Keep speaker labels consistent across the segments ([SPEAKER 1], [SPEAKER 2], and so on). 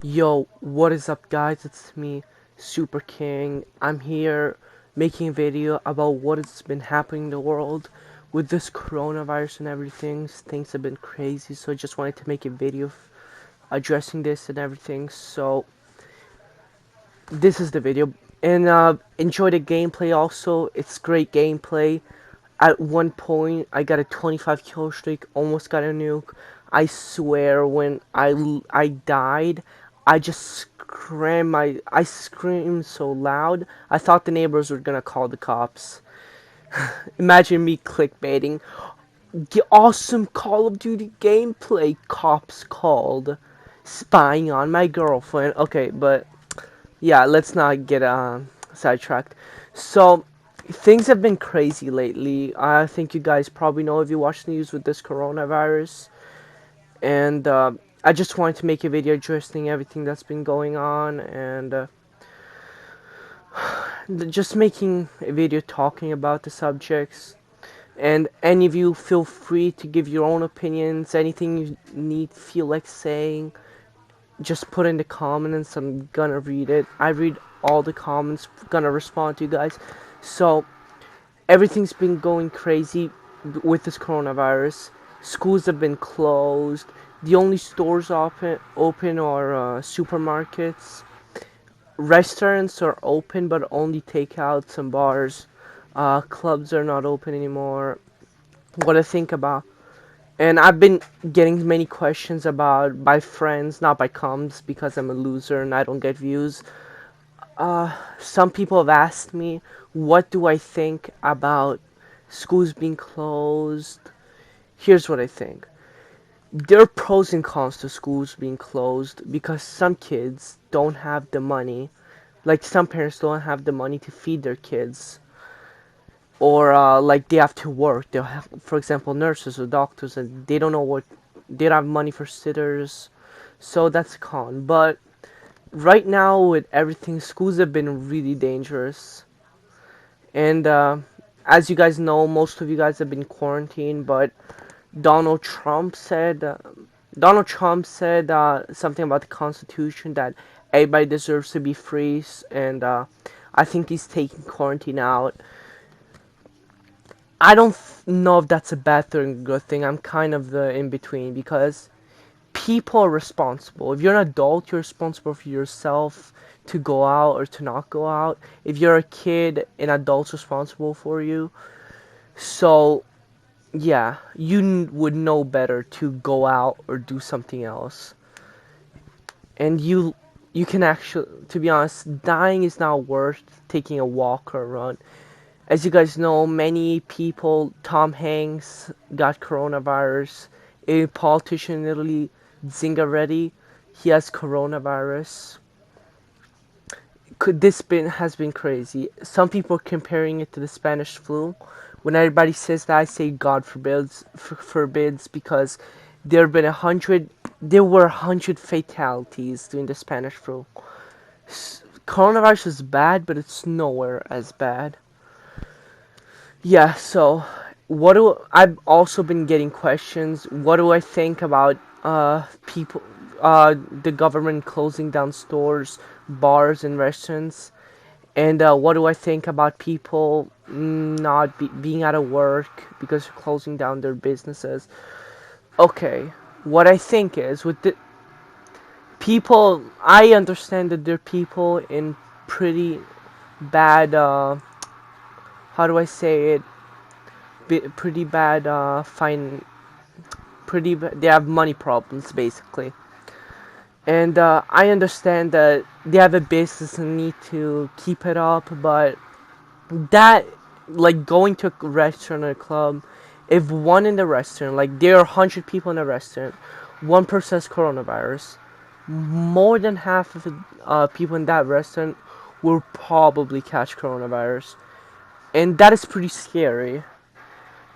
[SPEAKER 1] Yo, what is up guys? It's me, Super King. I'm here making a video about what has been happening in the world with this coronavirus and everything. Things have been crazy, so I just wanted to make a video addressing this and everything. So, this is the video. And enjoy the gameplay also. It's great gameplay. At one point, I got a 25 kill streak, almost got a nuke. I swear, when I died, I screamed so loud. I thought the neighbors were gonna call the cops. Imagine me clickbaiting. Awesome Call of Duty gameplay. Cops called. Spying on my girlfriend. Okay, but yeah, let's not get sidetracked. So things have been crazy lately. I think you guys probably know if you watch the news with this coronavirus, and I just wanted to make a video addressing everything that's been going on, and just making a video talking about the subjects. And any of you feel free to give your own opinions, anything you feel like saying, just put in the comments. I'm gonna read it. I read all the comments, gonna respond to you guys. So everything's been going crazy with this coronavirus. Schools have been closed. The only stores open are supermarkets. Restaurants are open, but only takeouts and bars. Clubs are not open anymore. What I think about, and I've been getting many questions about by friends, not by comms, because I'm a loser and I don't get views. Some people have asked me, what do I think about schools being closed? Here's what I think. There are pros and cons to schools being closed because some kids don't have the money. Like some parents don't have the money to feed their kids. Or like they have to work. They'll have, for example, nurses or doctors, and they don't know what, they don't have money for sitters. So that's a con. But right now with everything, schools have been really dangerous. And as you guys know, most of you guys have been quarantined, but Donald Trump said uh, Donald Trump said something about the Constitution, that everybody deserves to be free, and I think he's taking quarantine out. I don't know if that's a bad thing or good thing. I'm kind of the in between, because people are responsible. If you're an adult, you're responsible for yourself to go out or to not go out. If you're a kid, an adult's responsible for you. So yeah, you would know better to go out or do something else. And you can actually, to be honest, dying is not worth taking a walk or a run. As you guys know, many people, Tom Hanks got coronavirus. A politician in Italy, Zingaretti, he has coronavirus. This has been crazy. Some people are comparing it to the Spanish flu. When everybody says that, I say God forbids, because there were 100 fatalities during the Spanish flu. Coronavirus is bad, but it's nowhere as bad. Yeah, so I've also been getting questions. What do I think about people, the government closing down stores, bars, and restaurants? And what do I think about people not being out of work because they're closing down their businesses? Okay, what I think is, with the people, I understand that there are people in pretty bad, how do I say it? Pretty bad, they have money problems basically. And I understand that they have a business and need to keep it up, but that, like going to a restaurant or a club, if one in the restaurant, like there are 100 people in a restaurant, one person has coronavirus, more than half of the people in that restaurant will probably catch coronavirus. And that is pretty scary.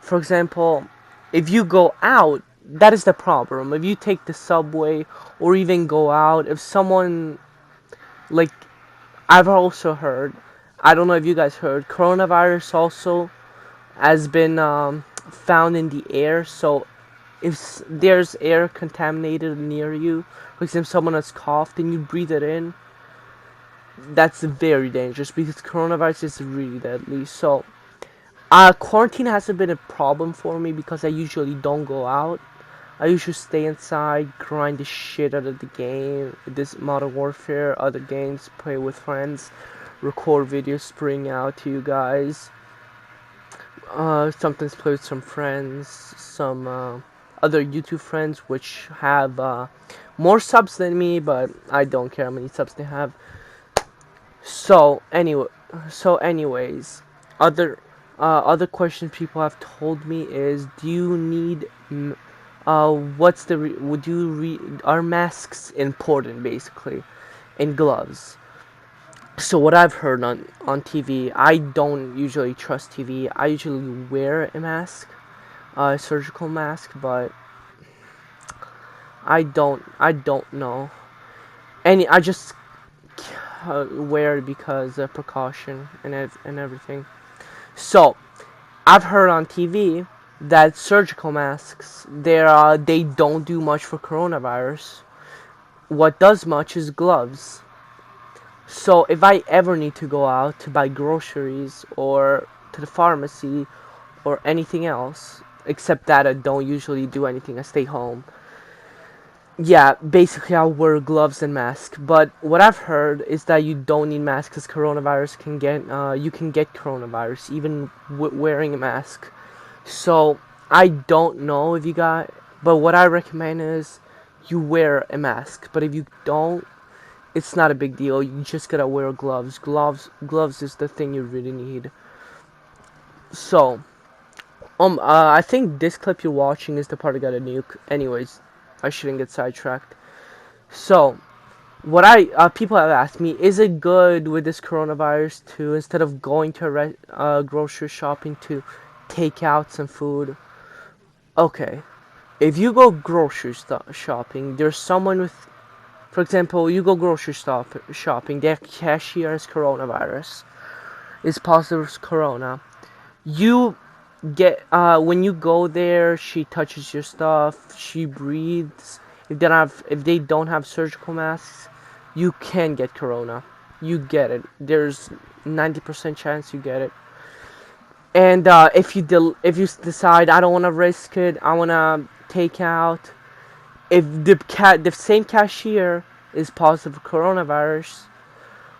[SPEAKER 1] For example, if you go out, that is the problem. If you take the subway or even go out, if someone, like, I've also heard, I don't know if you guys heard, coronavirus also has been found in the air. So if there's air contaminated near you, for example, someone has coughed and you breathe it in, that's very dangerous because coronavirus is really deadly. So, quarantine hasn't been a problem for me because I usually don't go out. I usually stay inside, grind the shit out of the game, this Modern Warfare, other games, play with friends, record videos, bring out to you guys. Sometimes play with some friends, some other YouTube friends which have more subs than me, but I don't care how many subs they have. So anyway, anyways, other other questions people have told me is, do you need what's the would you are masks important basically, and gloves? So what I've heard on TV, I don't usually trust TV. I usually wear a mask, a surgical mask, but I don't know. I just wear it because of precaution and everything. So I've heard on TV that surgical masks they don't do much for coronavirus. What does much is gloves. So if I ever need to go out to buy groceries or to the pharmacy or anything else, except that I don't usually do anything, I stay home. Yeah, basically I'll wear gloves and mask. But what I've heard is that you don't need masks because coronavirus can get you can get coronavirus even wearing a mask. So I don't know if you got, but what I recommend is you wear a mask. But if you don't, it's not a big deal. You just gotta wear gloves. Gloves is the thing you really need. So, I think this clip you're watching is the part I got a nuke. Anyways, I shouldn't get sidetracked. So, what people have asked me, is it good with this coronavirus to, instead of going to grocery shopping, to take out some food? Okay, if you go grocery shopping, there's someone with, for example, you go grocery shopping, their cashier has coronavirus, is positive for corona. You get when you go there, she touches your stuff, she breathes. If they don't have surgical masks, you can get corona. You get it. There's 90% chance you get it. And if you decide, I don't want to risk it, I want to take out, if the same cashier is positive for coronavirus,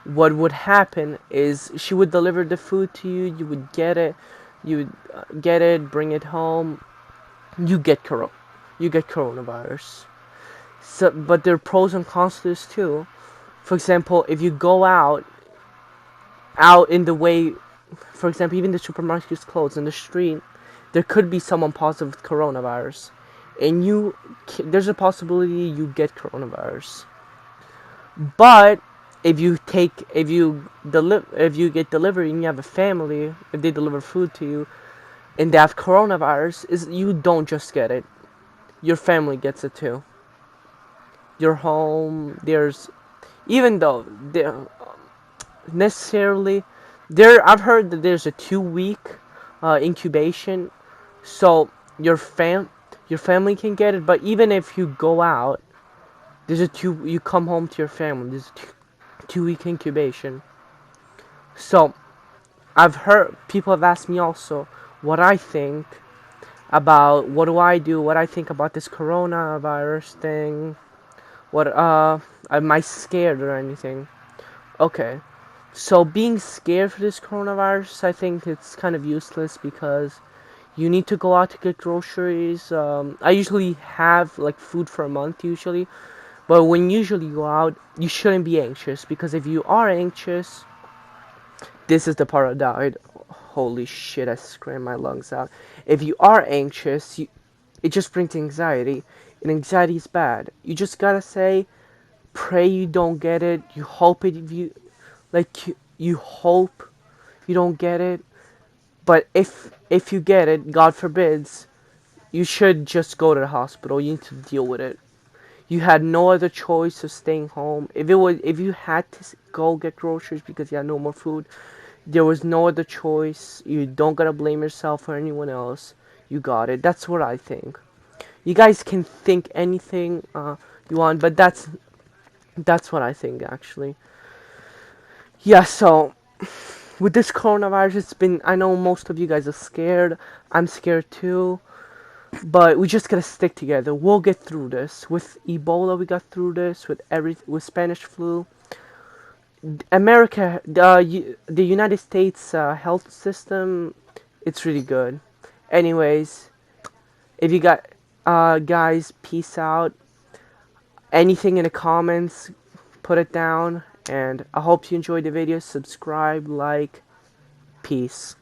[SPEAKER 1] what would happen is she would deliver the food to you. You would get it. You would get it, bring it home. You get coronavirus. So, but there are pros and cons to this too. For example, if you go out in the way, for example, even the supermarket is closed in the street, there could be someone positive with coronavirus, and there's a possibility you get coronavirus. But if you get delivery and you have a family, if they deliver food to you and they have coronavirus, is you don't just get it, your family gets it too. Your home, there's, even though there necessarily there, I've heard that there's a 2 week incubation, so your family can get it. But even if you go out, you come home to your family, there's a 2 week incubation. So I've heard people have asked me also what I think about, what do I do, what I think about this coronavirus thing. What am I scared or anything? Okay. So being scared for this coronavirus, I think it's kind of useless because you need to go out to get groceries. I usually have like food for a month usually, but when you usually go out, you shouldn't be anxious, because if you are anxious, this is the part I died. Holy shit, I screamed my lungs out. If you are anxious, it just brings anxiety, and anxiety is bad. You just gotta say, pray you don't get it. You hope it, if you, like, you hope you don't get it. But if you get it, God forbids, you should just go to the hospital. You need to deal with it. You had no other choice of staying home. If you had to go get groceries because you had no more food, there was no other choice. You don't gotta blame yourself or anyone else. You got it. That's what I think. You guys can think anything you want, but that's what I think actually. Yeah, so with this coronavirus, it's been, I know most of you guys are scared. I'm scared too, but we just gotta stick together. We'll get through this. With Ebola, we got through this. With Spanish flu, America, the United States health system, it's really good. Anyways, if you got guys, peace out. Anything in the comments, put it down. And I hope you enjoyed the video. Subscribe, like, peace.